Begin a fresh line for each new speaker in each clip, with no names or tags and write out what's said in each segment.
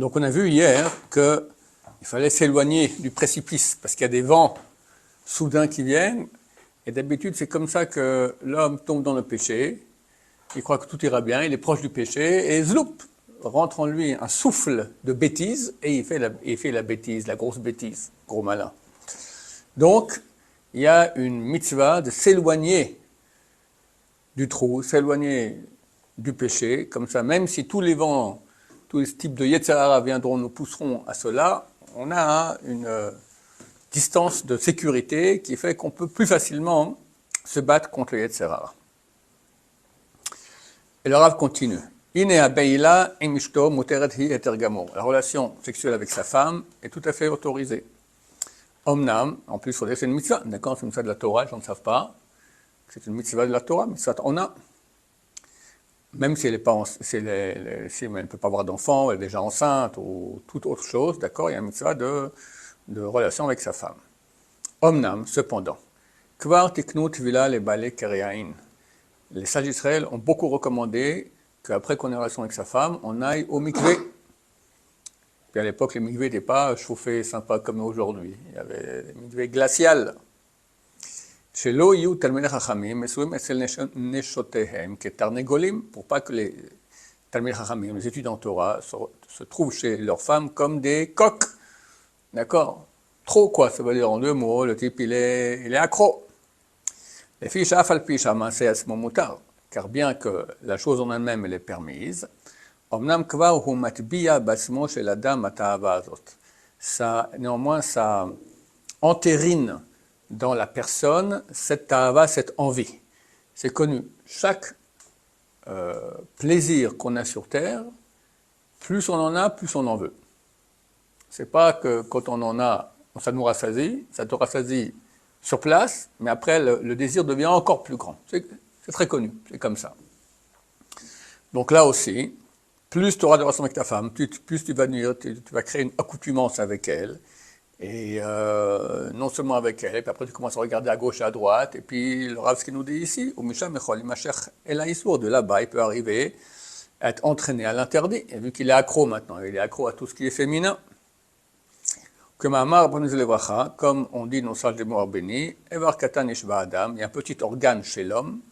Donc on a vu hier qu'il fallait s'éloigner du précipice parce qu'il y a des vents soudains qui viennent. Et d'habitude, c'est comme ça que l'homme tombe dans le péché. Il croit que tout ira bien, il est proche du péché, et zloup, rentre en lui un souffle de bêtise, et il fait la bêtise, la grosse bêtise, gros malin. Donc, il y a une mitzvah de s'éloigner du trou, s'éloigner du péché, comme ça, même si tous les vents, tous les types de Yetzer Hara viendront, nous pousseront à cela, on a une distance de sécurité qui fait qu'on peut plus facilement se battre contre le Yetzer Hara. Et le Rav continue. La relation sexuelle avec sa femme est tout à fait autorisée. Omnam, en plus, c'est une mitzvah, d'accord, c'est une mitzvah de la Torah, les gens ne savent pas. C'est une mitzvah de la Torah, mitzvah on a. Même si elle ne peut pas avoir d'enfant, elle est déjà enceinte ou toute autre chose, d'accord, il y a une mitzvah de relation avec sa femme. Omnam, cependant, kvar tiknu tvila le balei kareain. Les sages d'Israël ont beaucoup recommandé qu'après qu'on ait une relation avec sa femme, on aille au mikvé. Puis à l'époque, les mikvés n'étaient pas chauffés sympas comme aujourd'hui. Il y avait des mikvés glaciales. Shelo yu talmidei chachamim mesuim etzel neshotehem ketarnegolim, pour pas que les talmidei chachamim, les étudiants en Torah, se trouvent chez leurs femmes comme des coqs. D'accord? Trop quoi, ça veut dire en deux mots, le type il est accro. Les filles shafal pi shamase asmo mutar, car bien que la chose en elle-même elle est permise, omnam kvar hu matbiya basmo shel adam atahava azot. Ça, néanmoins, ça entérine dans la personne cette tahava, cette envie. C'est connu. Chaque plaisir qu'on a sur terre, plus on en a, plus on en veut. C'est pas que quand on en a, ça nous rassasie, ça te rassasie sur place, mais après le désir devient encore plus grand. C'est très connu, c'est comme ça. Donc là aussi, plus tu auras de relations avec ta femme, plus tu vas créer une accoutumance avec elle, et non seulement avec elle, et puis après tu commences à regarder à gauche et à droite, et puis le Rav ce qu'il nous dit ici, de là-bas il peut arriver à être entraîné à l'interdit, et vu qu'il est accro maintenant, il est accro à tout ce qui est féminin. Comme on dit dans le sage des morts bénis, Evar Katan Ishba Adam, il y a un petit organe chez l'homme,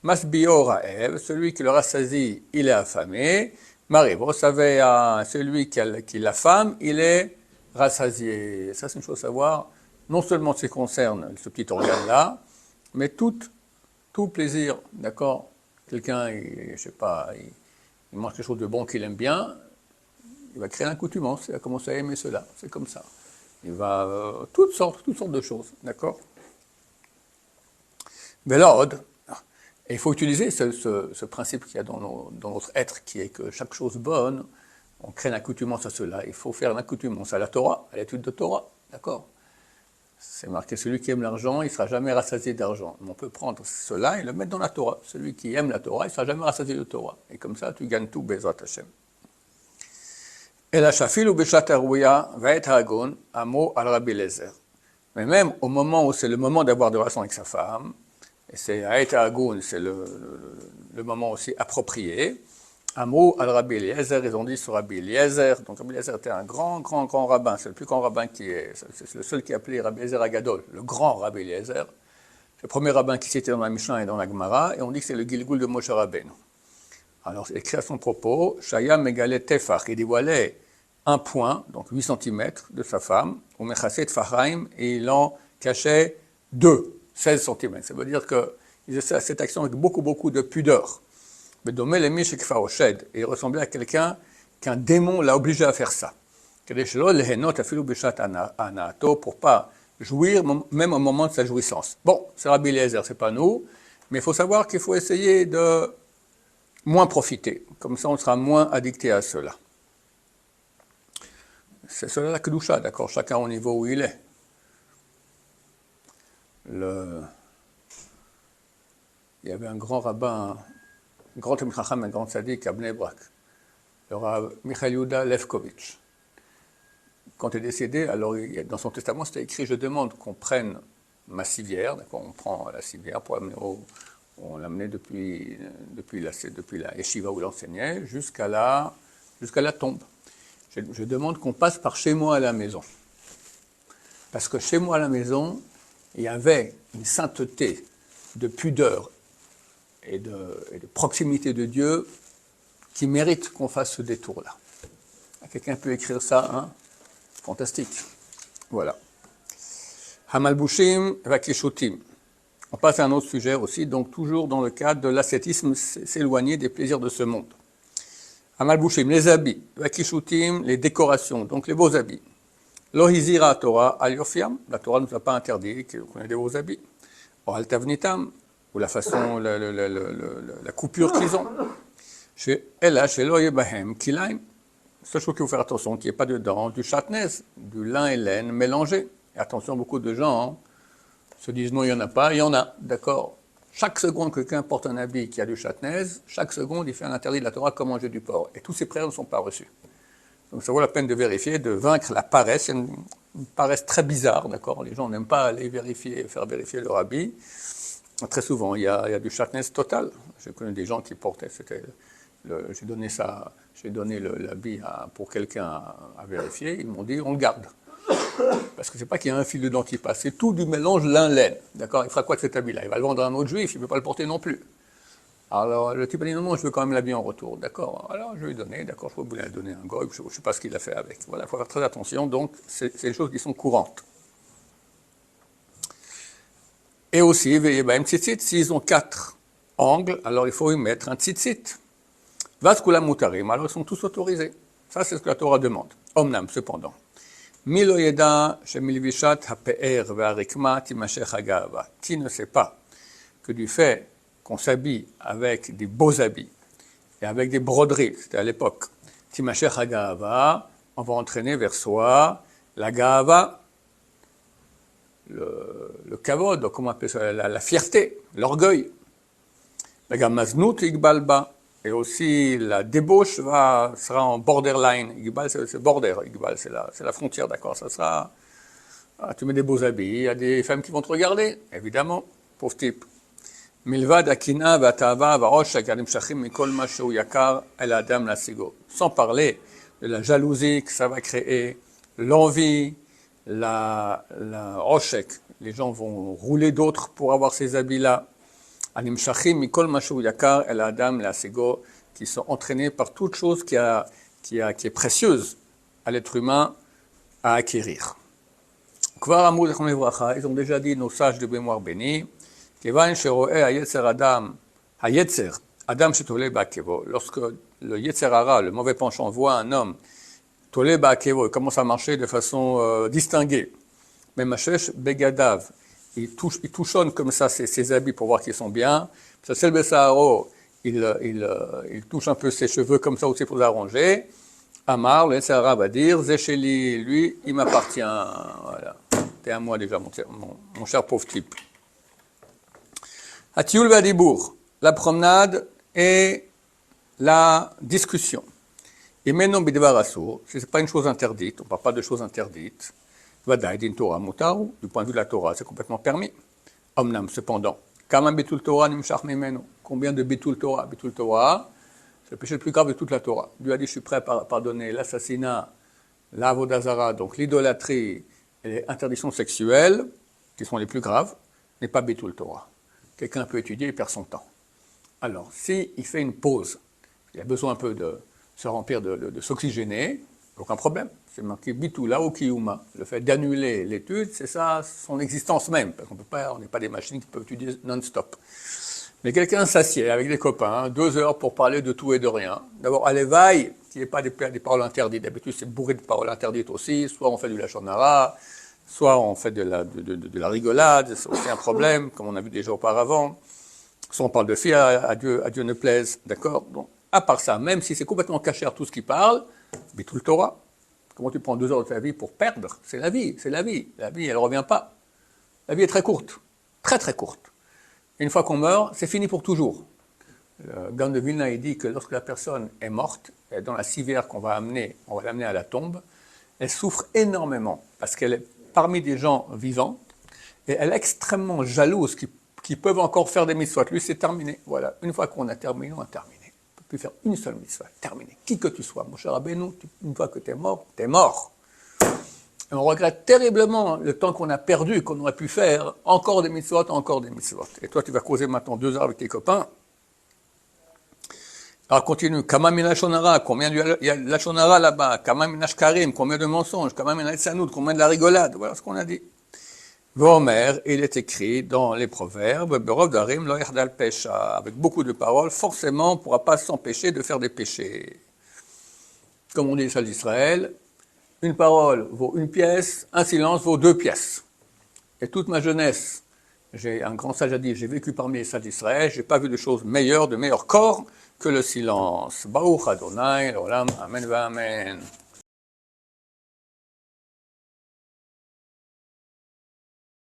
Masbio Raev, celui qui le rassasie, il est affamé, Mariv, vous savez, celui qui la femme, il est rassasié. Ça, c'est une chose à savoir, non seulement ce qui concerne ce petit organe-là, mais tout plaisir, d'accord? Quelqu'un, je sais pas, il mange quelque chose de bon qu'il aime bien, il va créer l'accoutumance, il va commencer à aimer cela, c'est comme ça. Il va toutes sortes de choses, d'accord? Velod, et il faut utiliser ce principe qu'il y a dans notre être, qui est que chaque chose bonne, on crée une accoutumance à cela. Il faut faire une accoutumance à la Torah, à l'étude de Torah, d'accord? C'est marqué, celui qui aime l'argent, il ne sera jamais rassasié d'argent. On peut prendre cela et le mettre dans la Torah. Celui qui aime la Torah, il ne sera jamais rassasié de Torah. Et comme ça, tu gagnes tout, Bezrat Hashem. Et la shafil ou beshat arouya va être agon amo al Rabbi Eliezer. Mais même au moment où c'est le moment d'avoir des relations avec sa femme, et c'est Aït Agoun, c'est le moment aussi approprié, amo al Rabbi Eliezer, ils ont dit sur Rabbi Eliezer, donc Rabbi Eliezer était un grand rabbin, c'est le plus grand rabbin c'est le seul qui est appelé Rabbi Eliezer Agadol, le grand Rabbi Eliezer, c'est le premier rabbin qui citait dans la Mishnah et dans la Gemara, et on dit que c'est le Gilgul de Moshe Rabbeinu. Alors, c'est écrit à son propos, Shaya Megale Tefach, il dévoilait un point, donc 8 cm de sa femme, au Mechaset Fachaim, et il en cachait 16 cm. Ça veut dire qu'il faisait cette action avec beaucoup de pudeur. Mais Domé Lemi Shekfa Oshed, et il ressemblait à quelqu'un qu'un démon l'a obligé à faire ça. Pour pas jouir, même au moment de sa jouissance. Bon, c'est Rabbi Eliezer, c'est pas nous, mais il faut savoir qu'il faut essayer de moins profiter, comme ça on sera moins addicté à cela. C'est cela la Kedusha, d'accord, chacun au niveau où il est. Il y avait un grand rabbin, un grand Talmid Chacham, un grand tzaddik à Bnei Brak, le Rav Michael Yehuda Lefkovitch. Quand il est décédé, alors dans son testament c'était écrit, je demande qu'on prenne ma civière, d'accord, on prend la civière pour amener on l'amenait depuis la yeshiva où il enseignait jusqu'à la tombe. Je demande qu'on passe par chez moi à la maison. Parce que chez moi à la maison, il y avait une sainteté de pudeur et de proximité de Dieu qui mérite qu'on fasse ce détour-là. Quelqu'un peut écrire ça, hein? Fantastique. Voilà. Hamalbushim vakishutim. On passe à un autre sujet aussi, donc toujours dans le cadre de l'ascétisme, s'éloigner des plaisirs de ce monde. Hamalbushim, les habits, vakishutim, les décorations, donc les beaux habits. Lohizira Torah al yofiam, la Torah ne nous a pas interdit qu'on ait des beaux habits. Or al tavnitam, ou la façon, la coupure qu'ils ont. Ella shelo yebahem kilaim. Seule chose qu'il faut faire attention, qu'il n'y ait pas dedans du chatnez, du lin et laine mélangés. Et attention, beaucoup de gens se disent non, il n'y en a pas, il y en a, d'accord. Chaque seconde que quelqu'un porte un habit qui a du chatnez, chaque seconde il fait un interdit de la Torah comme manger du porc. Et tous ces prières ne sont pas reçues. Donc ça vaut la peine de vérifier, de vaincre la paresse. C'est une paresse très bizarre, d'accord. Les gens n'aiment pas aller vérifier, faire vérifier leur habit. Très souvent, il y a du chatnez total. Je connais des gens qui portaient, j'ai donné l'habit pour quelqu'un à vérifier, ils m'ont dit on le garde. Parce que c'est pas qu'il y a un fil dedans qui passe, c'est tout du mélange lin-laine. D'accord? Il fera quoi de cet habit-là? Il va le vendre à un autre juif, il ne peut pas le porter non plus. Alors le type a dit non, je veux quand même l'habit en retour. D'accord? Alors je lui ai donné, d'accord, je crois que vous l'avez donné un goy, je ne sais pas ce qu'il a fait avec. Voilà, il faut faire très attention, donc c'est des choses qui sont courantes. Et aussi, veillez, un tzitzit, s'ils ont 4 angles, alors il faut y mettre un tzitzit. Vaskula mutarim, alors ils sont tous autorisés. Ça, c'est ce que la Torah demande. Omnam, cependant. Milo yeda shemilvishat hape'er ve'arikma timashech hagava. Qui ne sait pas que du fait qu'on s'habille avec des beaux habits et avec des broderies, c'était à l'époque, timashech hagava, on va entraîner vers soi la gava, le kavod, comment on appelle ça, la fierté, l'orgueil. La gamaznut igbalba. Et aussi, la débauche sera en borderline. Iqbal, c'est border. Iqbal, c'est la frontière, d'accord. Ça sera. Tu mets des beaux habits, il y a des femmes qui vont te regarder, évidemment, pauvre type. Milvad akina vatava varosh agadim shachim mikol mashu yakar el adam lasigo. Sans parler de la jalousie que ça va créer, l'envie, la roshek. Les gens vont rouler d'autres pour avoir ces habits-là. Qui sont entraînés par toute chose qui est précieuse à l'être humain à acquérir. Ils ont déjà dit, nos sages de mémoire bénis, lorsque le Yetzer Hara, le mauvais penchant, voit un homme, il commence à marcher de façon distinguée, mais Mashesh Begadav, il touchonne comme ça ses habits pour voir qu'ils sont bien. Ça, c'est le Bessaro, il touche un peu ses cheveux comme ça aussi pour les arranger. Amar, le Yetzer va dire, Zécheli, lui, il m'appartient. Voilà. T'es à moi déjà, mon cher pauvre type. Hatioul Vadibour, la promenade et la discussion. Et maintenant, Bidvar Assour, ce n'est pas une chose interdite, on ne parle pas de choses interdites. Vadaï din Torah mutaru, du point de vue de la Torah, c'est complètement permis. Omnam, cependant, Kama Bitul Torah nimshach mimenu. Combien de Bitul Torah? Bitul Torah, c'est le péché le plus grave de toute la Torah. Dieu a dit, je suis prêt à pardonner l'assassinat, l'avodazara, donc l'idolâtrie et les interdictions sexuelles, qui sont les plus graves, n'est pas Bitul Torah. Quelqu'un peut étudier et perd son temps. Alors, s'il fait une pause, il a besoin un peu de se remplir de s'oxygéner, aucun problème. C'est marqué bitula ou kiyuma. Le fait d'annuler l'étude, c'est ça son existence même. Parce qu'on peut pas, on n'est pas des machines qui peuvent étudier non-stop. Mais quelqu'un s'assied avec des copains, 2 heures pour parler de tout et de rien. D'abord, à l'éveil, qu'il n'y ait pas des paroles interdites. D'habitude, c'est bourré de paroles interdites aussi. Soit on fait du lachon hara, soit on fait de la rigolade. C'est aussi un problème, comme on a vu déjà auparavant. Soit on parle de filles, à Dieu ne plaise. D'accord? Donc, à part ça, même si c'est complètement caché à tout ce qui parle, mais tout le Torah. Comment tu prends 2 heures de ta vie pour perdre? C'est la vie, c'est la vie. La vie, elle ne revient pas. La vie est très courte, très très courte. Et une fois qu'on meurt, c'est fini pour toujours. Le Gaon de Vilna, il dit que lorsque la personne est morte, dans la civière qu'on va amener, on va l'amener à la tombe, elle souffre énormément parce qu'elle est parmi des gens vivants et elle est extrêmement jalouse qui peuvent encore faire des mitzvot. Lui, c'est terminé. Voilà, une fois qu'on a terminé, on a terminé. On ne peut pu faire une seule mitzvah, terminé. Qui que tu sois, mon cher Rabbeinu, une fois que tu es mort, tu es mort. Et on regrette terriblement le temps qu'on a perdu, qu'on aurait pu faire encore des mitzvot, encore des mitzvot. Et toi, tu vas causer maintenant 2 heures avec tes copains. Alors continue, Kama mina shonara, combien il y a de la shonara là-bas, Kama mina shkarim, combien de mensonges, Kama mina etsanout, combien de la rigolade, voilà ce qu'on a dit. Vomer, il est écrit dans les proverbes, Berov darim lo yerdal pesha, avec beaucoup de paroles, forcément on ne pourra pas s'empêcher de faire des péchés. Comme on dit les salles d'Israël, une parole vaut une pièce, un silence vaut 2 pièces. Et toute ma jeunesse, un grand sage a dit, j'ai vécu parmi les salles d'Israël, j'ai pas vu de choses meilleures, de meilleur corps que le silence. Baruch Adonai, l'olam, amen va amen.